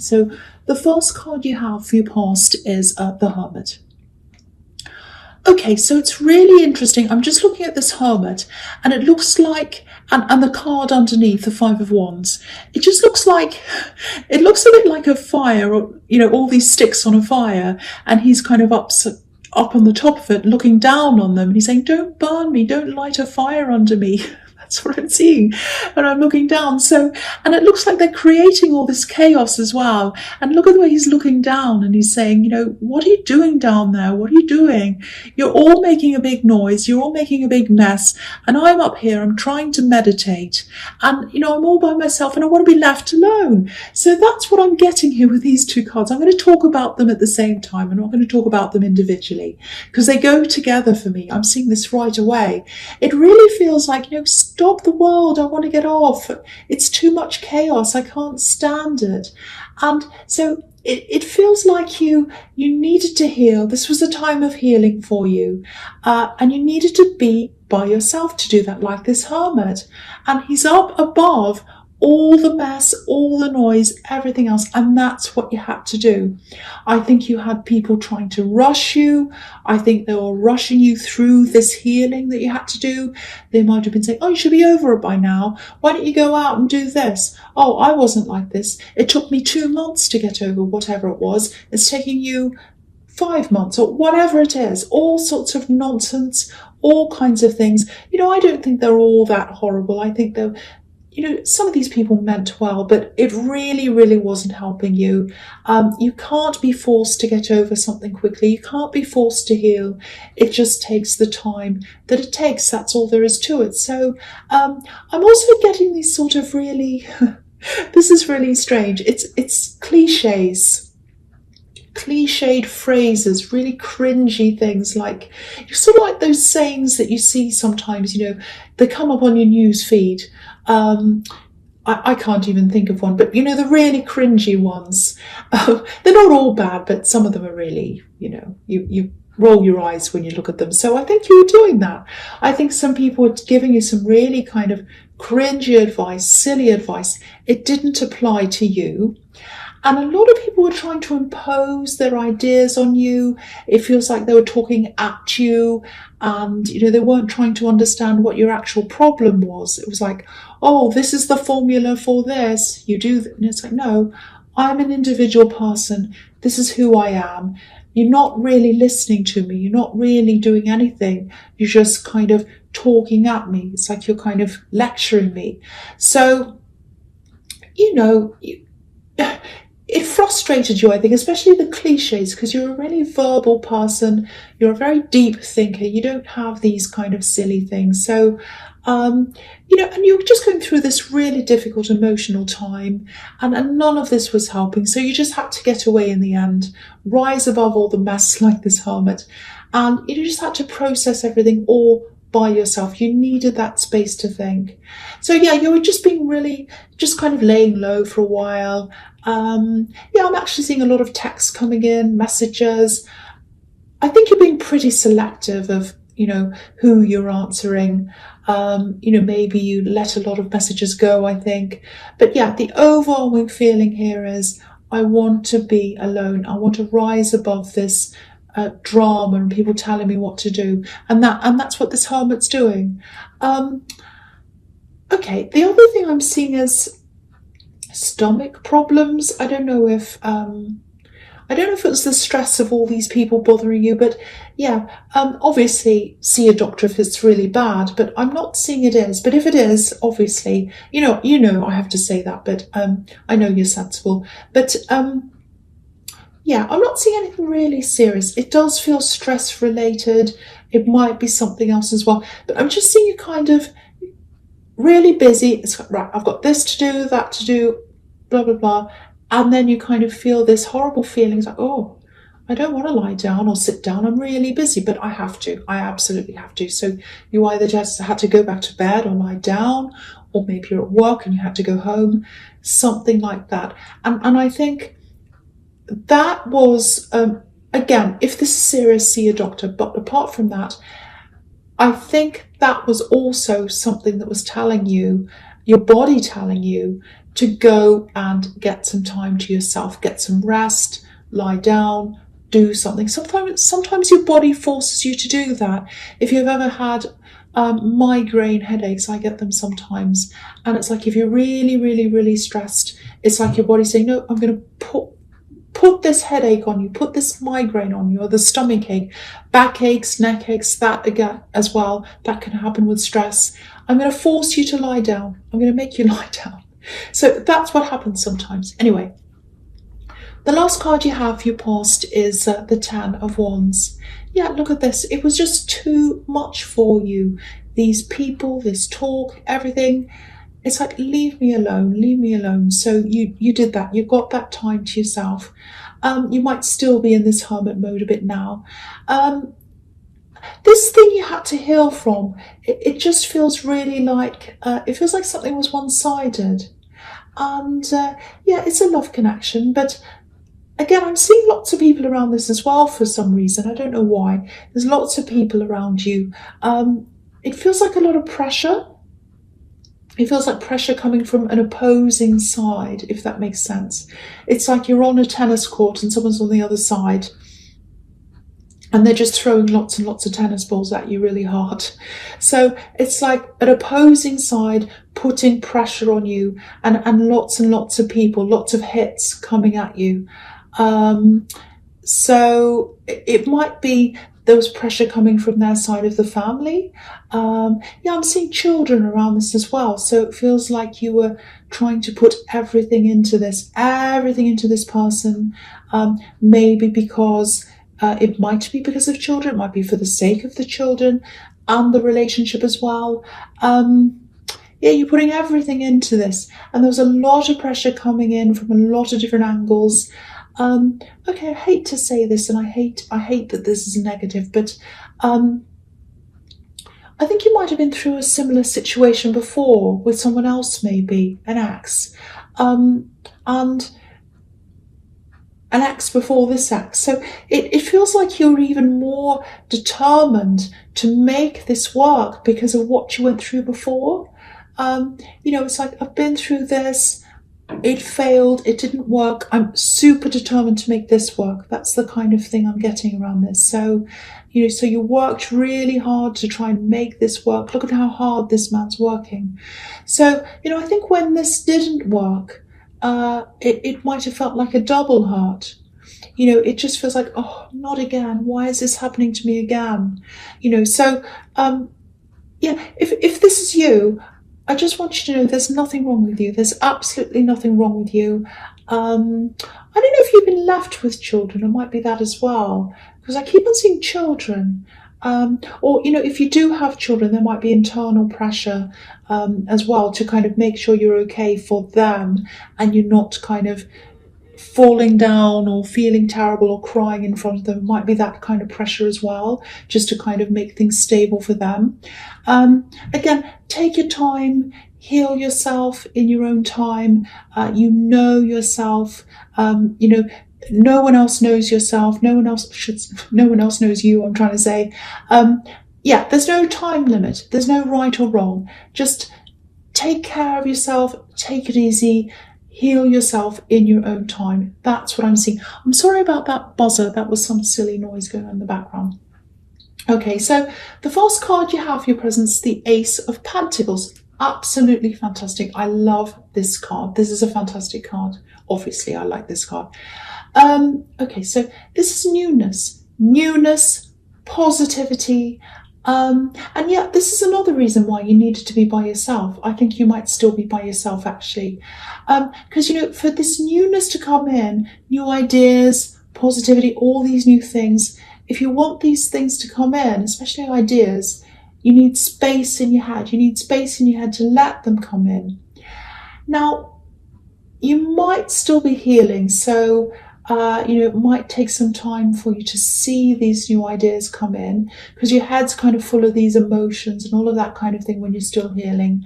So the first card you have for your past is the Hermit. Okay, so it's really interesting. I'm just looking at this Hermit, and it looks like, and the card underneath, the Five of Wands, it just looks like, it looks a bit like a fire, or, all these sticks on a fire, and he's kind of up on the top of it, looking down on them, and he's saying, don't burn me, don't light a fire under me. That's what I'm seeing. And I'm looking down. And it looks like they're creating all this chaos as well. And look at the way he's looking down, and he's saying, what are you doing down there? What are you doing? You're all making a big noise. You're all making a big mess. And I'm up here, I'm trying to meditate. And, I'm all by myself, and I want to be left alone. So that's what I'm getting here with these two cards. I'm going to talk about them at the same time. I'm not going to talk about them individually, because they go together for me. I'm seeing this right away. It really feels like, stop the world, I want to get off. It's too much chaos, I can't stand it. And so it feels like you needed to heal. This was a time of healing for you. And you needed to be by yourself to do that, like this Hermit. And he's up above all the mess, all the noise, everything else. And that's what you had to do. I think you had people trying to rush you. I think they were rushing you through this healing that you had to do. They might have been saying, you should be over it by now. Why don't you go out and do this? Oh, I wasn't like this. It took me 2 months to get over whatever it was. It's taking you 5 months or whatever it is. All sorts of nonsense, all kinds of things. I don't think they're all that horrible. I think they're, some of these people meant well, but it really, really wasn't helping you. You can't be forced to get over something quickly. You can't be forced to heal. It just takes the time that it takes. That's all there is to it. So I'm also getting these sort of really, this is really strange. It's cliches. Cliched phrases, really cringy things, like sort of like those sayings that you see sometimes, they come up on your news feed. I can't even think of one, but the really cringy ones. They're not all bad, but some of them are really, you roll your eyes when you look at them. So I think you were doing that. I think some people were giving you some really kind of cringy advice, silly advice. It didn't apply to you. And a lot of people were trying to impose their ideas on you. It feels like they were talking at you, and, they weren't trying to understand what your actual problem was. It was like, oh, this is the formula for this. You do that. And it's like, no, I'm an individual person. This is who I am. You're not really listening to me. You're not really doing anything. You're just kind of talking at me. It's like you're kind of lecturing me. So, it frustrated you, I think, especially the cliches, because you're a really verbal person. You're a very deep thinker. You don't have these kind of silly things. So, and you're just going through this really difficult emotional time, and none of this was helping. So you just had to get away in the end, rise above all the mess like this Hermit. And you just had to process everything all by yourself. You needed that space to think. So yeah, you were just being really, just kind of laying low for a while. I'm actually seeing a lot of texts coming in, messages. I think you're being pretty selective of, who you're answering. Maybe you let a lot of messages go, I think. But yeah, the overwhelming feeling here is, I want to be alone. I want to rise above this drama and people telling me what to do. And that's what this Hermit's doing. Okay, the other thing I'm seeing is stomach problems. I don't know if it's the stress of all these people bothering you, but yeah, obviously see a doctor if it's really bad, but I'm not seeing it is. But if it is, obviously, I have to say that, but I know you're sensible. But yeah, I'm not seeing anything really serious. It does feel stress related. It might be something else as well, but I'm just seeing you kind of really busy. It's like, right, I've got this to do, that to do, blah, blah, blah. And then you kind of feel this horrible feeling. It's like, oh, I don't want to lie down or sit down. I'm really busy, but I have to. I absolutely have to. So you either just had to go back to bed or lie down, or maybe you're at work and you had to go home, something like that. And I think that was, again, if this is serious, see a doctor. But apart from that, I think that was also something that was telling you, your body telling you to go and get some time to yourself, get some rest, lie down, do something. Sometimes your body forces you to do that. If you've ever had migraine headaches, I get them sometimes, and it's like if you're really, really, really stressed, it's like your body's saying, no, I'm going to put this headache on you, put this migraine on you, or the stomach ache, back aches, neck aches, that again as well. That can happen with stress. I'm going to force you to lie down. I'm going to make you lie down. So that's what happens sometimes. Anyway, the last card you have for your past is the Ten of Wands. Yeah, look at this. It was just too much for you. These people, this talk, everything. It's like, leave me alone, leave me alone. So you did that. You got that time to yourself. You might still be in this hermit mode a bit now. This thing you had to heal from, it just feels really like, it feels like something was one-sided. And yeah, it's a love connection. But again, I'm seeing lots of people around this as well for some reason. I don't know why. There's lots of people around you. It feels like a lot of pressure. It feels like pressure coming from an opposing side, if that makes sense. It's like you're on a tennis court and someone's on the other side, and they're just throwing lots and lots of tennis balls at you really hard. So it's like an opposing side putting pressure on you, and lots of people, lots of hits coming at you. So it might be there was pressure coming from their side of the family. Yeah, I'm seeing children around this as well. So it feels like you were trying to put everything into this person, maybe because it might be because of children, it might be for the sake of the children and the relationship as well. Yeah, you're putting everything into this, and there was a lot of pressure coming in from a lot of different angles. Okay, I hate to say this, and I hate that this is negative, but I think you might have been through a similar situation before with someone else, maybe an ex, and an ex before this ex. So it feels like you're even more determined to make this work because of what you went through before. You know, it's like, I've been through this, it failed, it didn't work, I'm super determined to make this work. That's the kind of thing I'm getting around this. So, you know, so you worked really hard to try and make this work. Look at how hard this man's working. So, you know, I think when this didn't work, it might have felt like a double hurt. You know, it just feels like, oh, not again. Why is this happening to me again? You know, so, yeah, if this is you, I just want you to know there's nothing wrong with you. There's absolutely nothing wrong with you. I don't know if you've been left with children. It might be that as well, because I keep on seeing children. Or, you know, if you do have children, there might be internal pressure as well to kind of make sure you're okay for them and you're not kind of falling down or feeling terrible or crying in front of them. It might be that kind of pressure as well, just to kind of make things stable for them. Again, take your time, heal yourself in your own time. You know yourself. You know, no one else knows yourself. No one else knows you, I'm trying to say. Yeah, there's no time limit. There's no right or wrong. Just take care of yourself. Take it easy. Heal yourself in your own time. That's what I'm seeing. I'm sorry about that buzzer. That was some silly noise going on in the background. Okay, so the first card you have for your presence, the Ace of Pentacles. Absolutely fantastic. I love this card. This is a fantastic card. Obviously, I like this card. Okay, so this is newness, positivity. And yet this is another reason why you needed to be by yourself. I think you might still be by yourself, actually. Because, you know, for this newness to come in, new ideas, positivity, all these new things, if you want these things to come in, especially ideas, you need space in your head. You need space in your head to let them come in. Now, you might still be healing, so you know, it might take some time for you to see these new ideas come in, because your head's kind of full of these emotions and all of that kind of thing when you're still healing.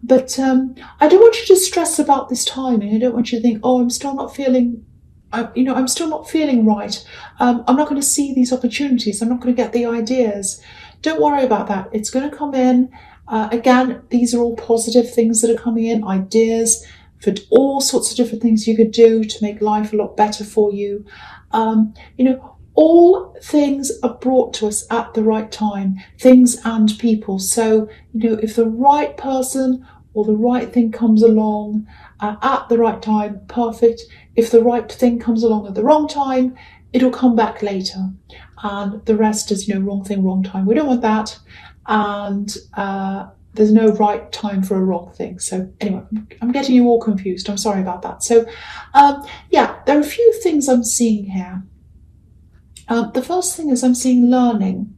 But I don't want you to stress about this timing. I don't want you to think, oh, I'm still not feeling, you know, I'm still not feeling right. I'm not going to see these opportunities. I'm not going to get the ideas. Don't worry about that. It's going to come in. Again, these are all positive things that are coming in, ideas, for all sorts of different things you could do to make life a lot better for you. All things are brought to us at the right time, things and people. So, if the right person or the right thing comes along at the right time, perfect. If the right thing comes along at the wrong time, it'll come back later. And the rest is, wrong thing, wrong time. We don't want that. And there's no right time for a wrong thing. So anyway, I'm getting you all confused. I'm sorry about that. So there are a few things I'm seeing here. The first thing is I'm seeing learning.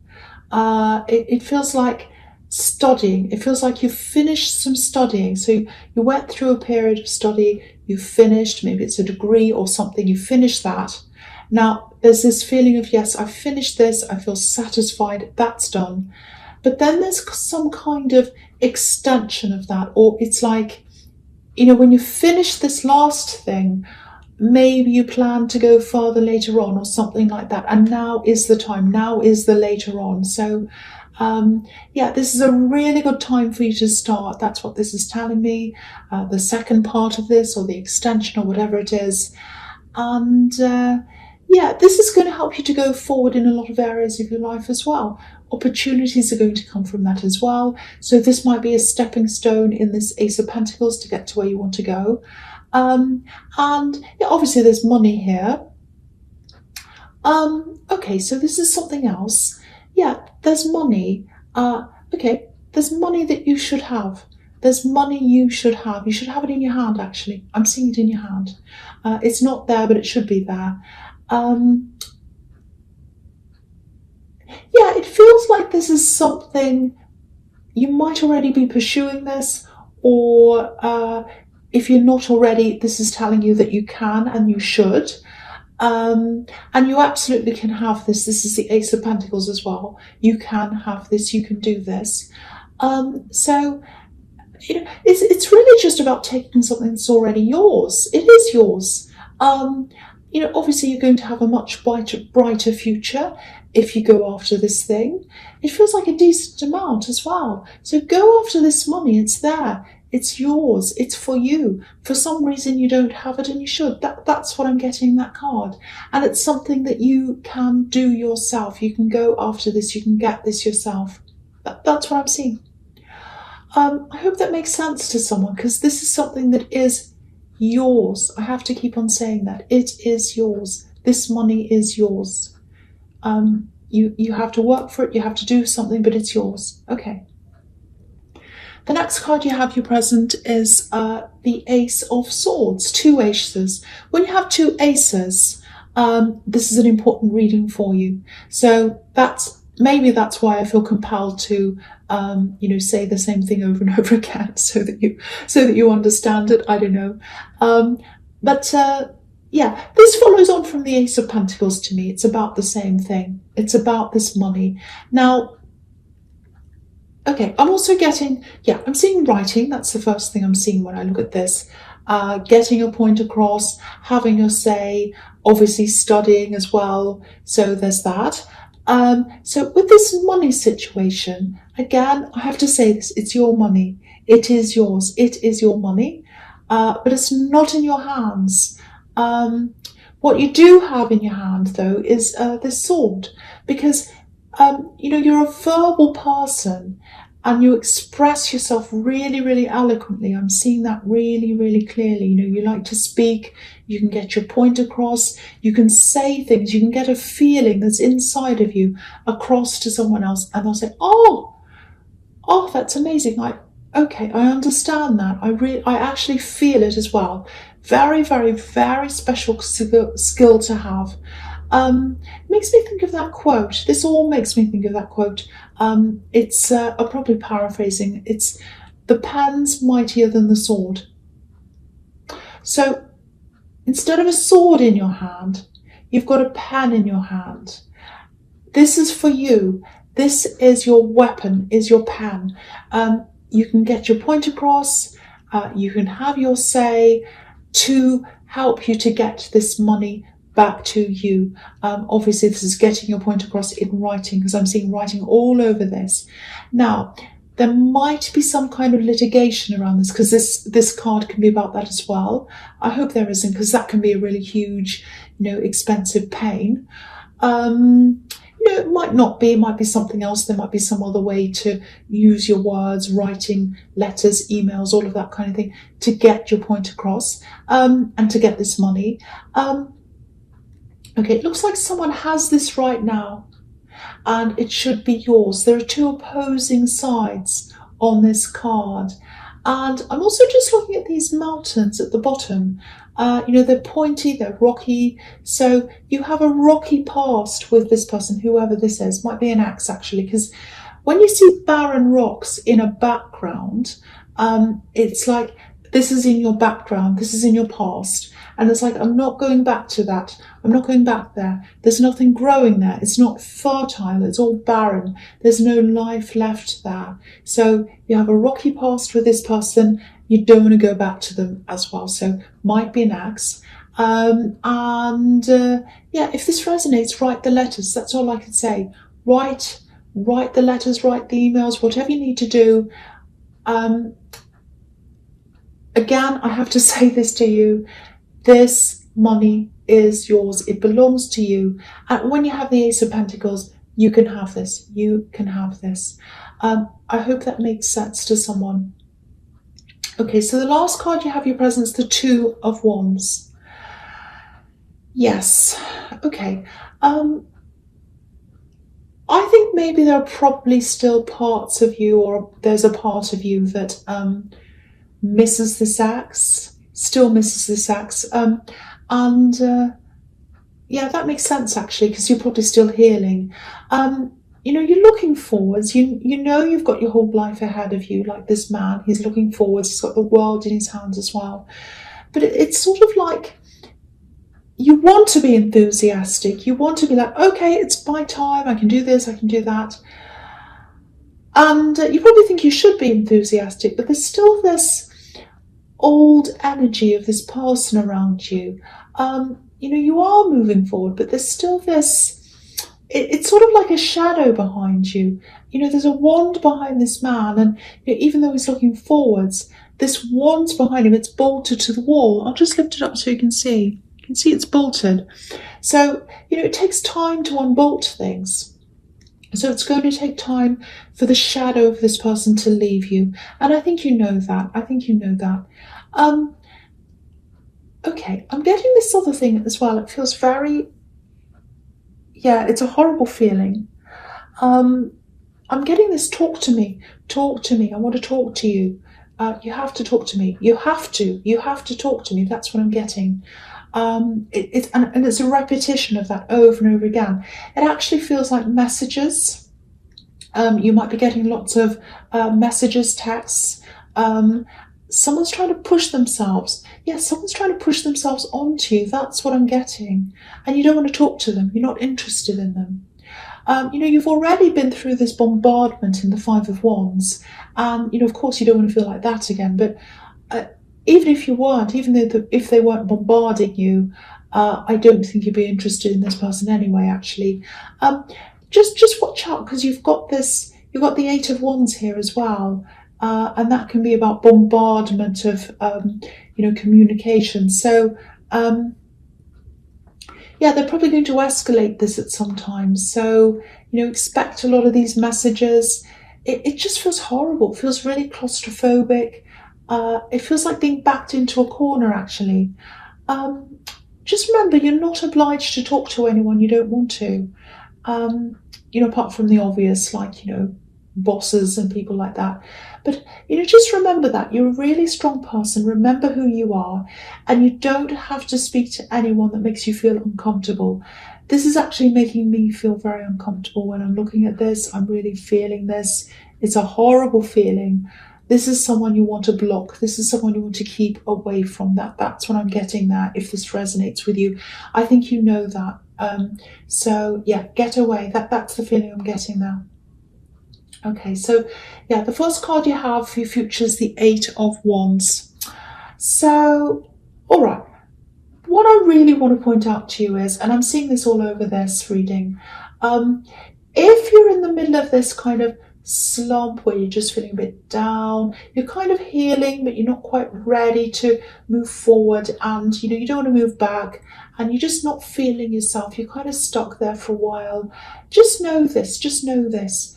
It feels like studying. It feels like you've finished some studying. So you went through a period of study, you finished, maybe it's a degree or something, you finished that. Now there's this feeling of, yes, I've finished this, I feel satisfied, that's done. But then there's some kind of extension of that, or it's like, when you finish this last thing, maybe you plan to go further later on or something like that. And now is the time, now is the later on. So this is a really good time for you to start. That's what this is telling me. The second part of this, or the extension, or whatever it is. And this is going to help you to go forward in a lot of areas of your life as well. Opportunities are going to come from that as well. So this might be a stepping stone in this Ace of Pentacles to get to where you want to go. Obviously there's money here. Okay, so this is something else. Yeah, there's money. There's money that you should have. There's money you should have. You should have it in your hand, actually. I'm seeing it in your hand. It's not there, but it should be there. It feels like this is something you might already be pursuing this, or if you're not already, this is telling you that you can and you should. And you absolutely can have this. This is the Ace of Pentacles as well. You can have this, you can do this. It's really just about taking something that's already yours. It is yours. Obviously you're going to have a much brighter future if you go after this thing. It feels like a decent amount as well. So go after this money. It's there. It's yours. It's for you. For some reason you don't have it and you should. That's what I'm getting, that card. And it's something that you can do yourself. You can go after this. You can get this yourself. That's what I'm seeing. I hope that makes sense to someone, because this is something that is yours. I have to keep on saying that. It is yours. This money is yours. You have to work for it. You have to do something, but it's yours. Okay. The next card you have, your present, is the Ace of Swords, 2 aces. When you have 2 aces, this is an important reading for you. So maybe that's why I feel compelled to, say the same thing over and over again, so that you understand it. I don't know. This follows on from the Ace of Pentacles to me. It's about the same thing. It's about this money. Now, okay, I'm also getting, I'm seeing writing. That's the first thing I'm seeing when I look at this. Getting a point across, having your say, obviously studying as well. So there's that. So with this money situation, again, I have to say this, it's your money. It is yours. It is your money, but it's not in your hands. What you do have in your hand, though, is this sword, because you're a verbal person and you express yourself really, really eloquently. I'm seeing that really, really clearly. You like to speak, you can get your point across, you can say things, you can get a feeling that's inside of you across to someone else, and they'll say, oh, that's amazing. I understand that. I actually feel it as well. Very, very, very special skill to have. Makes me think of that quote. This all makes me think of that quote. I'm probably paraphrasing. It's the pen's mightier than the sword. So instead of a sword in your hand, you've got a pen in your hand. This is for you. This is your weapon, is your pen. You can get your point across. You can have your say to help you to get this money back to you. Obviously, this is getting your point across in writing, because I'm seeing writing all over this. Now, there might be some kind of litigation around this, because this card can be about that as well. I hope there isn't, because that can be a really huge, expensive pain. It might not be, it might be something else. There might be some other way to use your words, writing letters, emails, all of that kind of thing, to get your point across, and to get this money. Okay, it looks like someone has this right now, and it should be yours. There are two opposing sides on this card. And I'm also just looking at these mountains at the bottom. They're pointy, they're rocky. So you have a rocky past with this person, whoever this is. Might be an axe, actually, because when you see barren rocks in a background, it's like this is in your background, this is in your past. And it's like, I'm not going back to that. I'm not going back there. There's nothing growing there. It's not fertile. It's all barren. There's no life left there. So you have a rocky past with this person. You don't want to go back to them as well. So might be an axe. If this resonates, write the letters. That's all I can say. Write the letters, write the emails, whatever you need to do. Again, I have to say this to you. This money is yours. It belongs to you. And when you have the Ace of Pentacles, you can have this. You can have this. I hope that makes sense to someone. Okay, so the last card you have your presence, the Two of Wands. Yes. Okay. I think maybe there are probably still parts of you, or there's a part of you that misses this axe. Still misses this axe. That makes sense, actually, because you're probably still healing. You're looking forwards. You've got your whole life ahead of you, like this man. He's looking forwards. He's got the world in his hands as well. But it's sort of like you want to be enthusiastic. You want to be like, okay, it's my time. I can do this. I can do that. And you probably think you should be enthusiastic, but there's still this old energy of this person around you. You are moving forward, but there's still this, it's sort of like a shadow behind you. There's a wand behind this man, and even though he's looking forwards, this wand's behind him. It's bolted to the wall. I'll just lift it up so you can see. You can see it's bolted. So, it takes time to unbolt things. So it's going to take time for the shadow of this person to leave you. And I think you know that. Okay, I'm getting this other thing as well. It feels very, it's a horrible feeling. I'm getting this, talk to me. I want to talk to you. You have to talk to me. You have to talk to me. That's what I'm getting. And it's a repetition of that over and over again. It actually feels like messages. You might be getting lots of messages, texts. Someone's trying to push themselves. Yes, someone's trying to push themselves onto you. That's what I'm getting. And you don't want to talk to them. You're not interested in them. You've already been through this bombardment in the Five of Wands. And, of course, you don't want to feel like that again. But even if you weren't, if they weren't bombarding you, I don't think you'd be interested in this person anyway, actually. Just watch out, because you've got the Eight of Wands here as well. And that can be about bombardment of, communication. So, they're probably going to escalate this at some time. So, expect a lot of these messages. It just feels horrible. It feels really claustrophobic. It feels like being backed into a corner, actually. Just remember, you're not obliged to talk to anyone you don't want to. Apart from the obvious, like, bosses and people like that. But, just remember that you're a really strong person. Remember who you are, and you don't have to speak to anyone that makes you feel uncomfortable. This is actually making me feel very uncomfortable when I'm looking at this. I'm really feeling this. It's a horrible feeling. This is someone you want to block. This is someone you want to keep away from. That's what I'm getting there, if this resonates with you. I think you know that. Get away. That's the feeling I'm getting there. Okay, so the first card you have for your future is the Eight of Wands. So, all right. What I really want to point out to you is, and I'm seeing this all over this reading, if you're in the middle of this kind of slump where you're just feeling a bit down. You're kind of healing, but you're not quite ready to move forward, and you don't want to move back, and you're just not feeling yourself. You're kind of stuck there for a while. Just know this.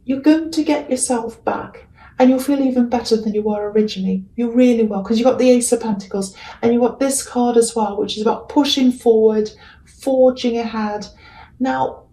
You're going to get yourself back, and you'll feel even better than you were originally. You really will, because you've got the Ace of Pentacles, and you've got this card as well, which is about pushing forward, forging ahead. Now,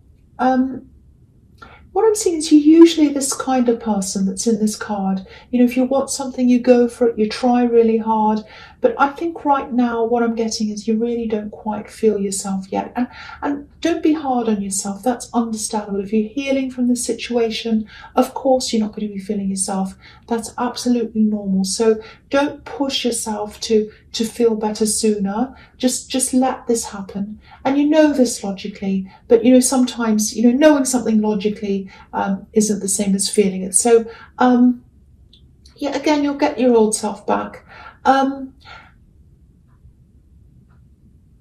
what I'm seeing is you're usually this kind of person that's in this card. If you want something, you go for it, you try really hard. But I think right now what I'm getting is you really don't quite feel yourself yet. And don't be hard on yourself. That's understandable. If you're healing from the situation, of course you're not going to be feeling yourself. That's absolutely normal. So don't push yourself to feel better sooner. Just let this happen. And you know this logically, but sometimes knowing something logically isn't the same as feeling it. So again, you'll get your old self back.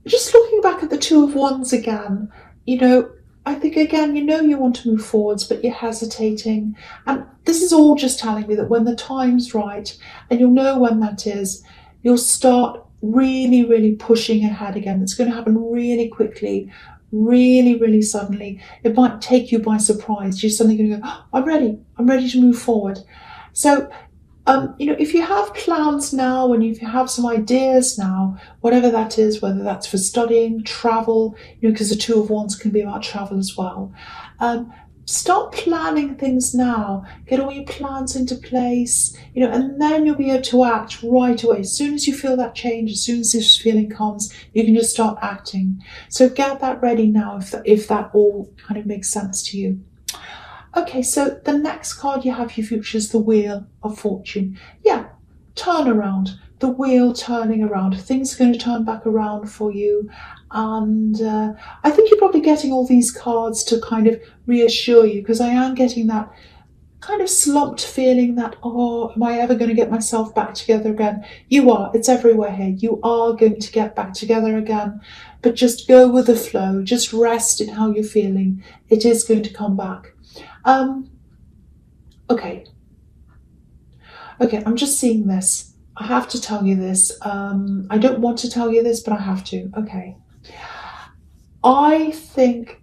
Just looking back at the Two of Wands again, I think again, you want to move forwards, but you're hesitating. And this is all just telling me that when the time's right, and you'll know when that is, you'll start really, really pushing ahead again. It's going to happen really quickly, really, really suddenly. It might take you by surprise. You're suddenly going to go, oh, I'm ready to move forward. So, if you have plans now, and if you have some ideas now, whatever that is, whether that's for studying, travel, because the Two of Wands can be about travel as well. Start planning things now. Get all your plans into place, and then you'll be able to act right away. As soon as you feel that change, as soon as this feeling comes, you can just start acting. So get that ready now, if that all kind of makes sense to you. Okay, so the next card you have, which is the Wheel of Fortune. Yeah, turn around. The wheel turning around. Things are going to turn back around for you. And I think you're probably getting all these cards to kind of reassure you, because I am getting that kind of slumped feeling that, oh, am I ever going to get myself back together again? You are. It's everywhere here. You are going to get back together again. But just go with the flow. Just rest in how you're feeling. It is going to come back. Okay, I'm just seeing this. I have to tell you this. I don't want to tell you this, but I have to. Okay. I think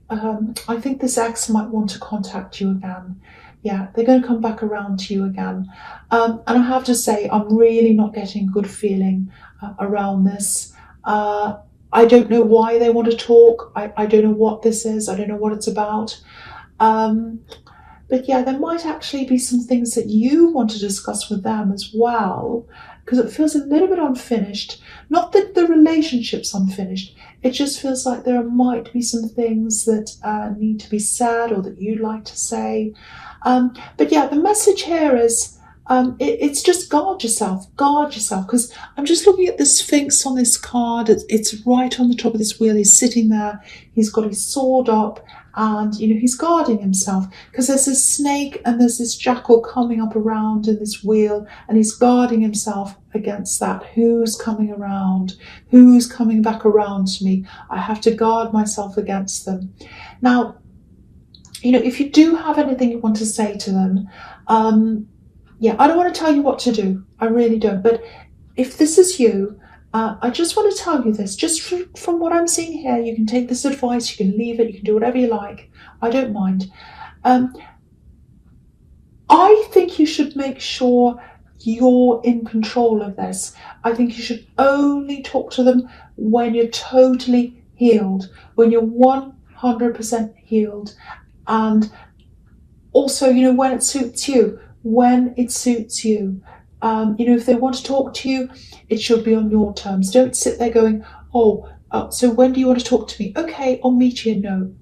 this ex might want to contact you again. Yeah, they're going to come back around to you again. And I have to say, I'm really not getting a good feeling around this. I don't know why they want to talk. I don't know what this is. I don't know what it's about. But yeah, there might actually be some things that you want to discuss with them as well, because it feels a little bit unfinished. Not that the relationship's unfinished, it just feels like there might be some things that need to be said, or that you'd like to say. But yeah, the message here is, it's just guard yourself, because I'm just looking at the Sphinx on this card. It's right on the top of this wheel. He's sitting there, he's got his sword up, and he's guarding himself, because there's this snake and there's this jackal coming up around in this wheel, and he's guarding himself against that. Who's coming around? Who's coming back around to me? I have to guard myself against them. Now, if you do have anything you want to say to them, yeah, I don't want to tell you what to do. I really don't. But if this is you, I just want to tell you this. Just from what I'm seeing here, you can take this advice, you can leave it, you can do whatever you like. I don't mind. I think you should make sure you're in control of this. I think you should only talk to them when you're totally healed, when you're 100% healed. And also, when it suits you. If they want to talk to you, it should be on your terms. Don't sit there going, so when do you want to talk to me? Okay, I'll meet you. No.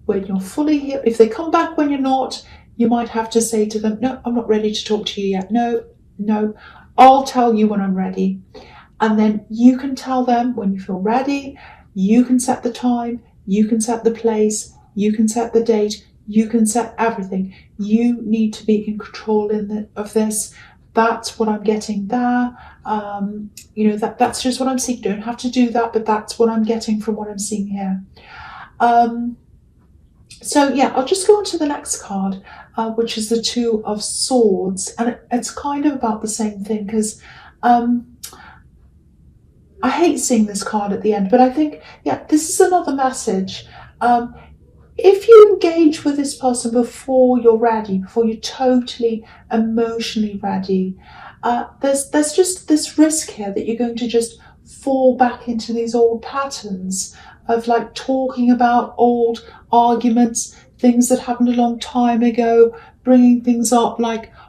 When you're fully healed, if they come back when you're not, you might have to say to them, no, I'm not ready to talk to you yet. No, I'll tell you when I'm ready. And then you can tell them when you feel ready. You can set the time, you can set the place, you can set the date, you can set everything. You need to be in control of this. That's what I'm getting there. That's just what I'm seeing. You don't have to do that, but that's what I'm getting from what I'm seeing here. So yeah, I'll just go on to the next card. which is the Two of Swords. And it's kind of about the same thing, because I hate seeing this card at the end, but I think, yeah, this is another message. If you engage with this person before you're ready, before you're totally emotionally ready, there's just this risk here that you're going to just fall back into these old patterns of like talking about old arguments, things that happened a long time ago, bringing things up like,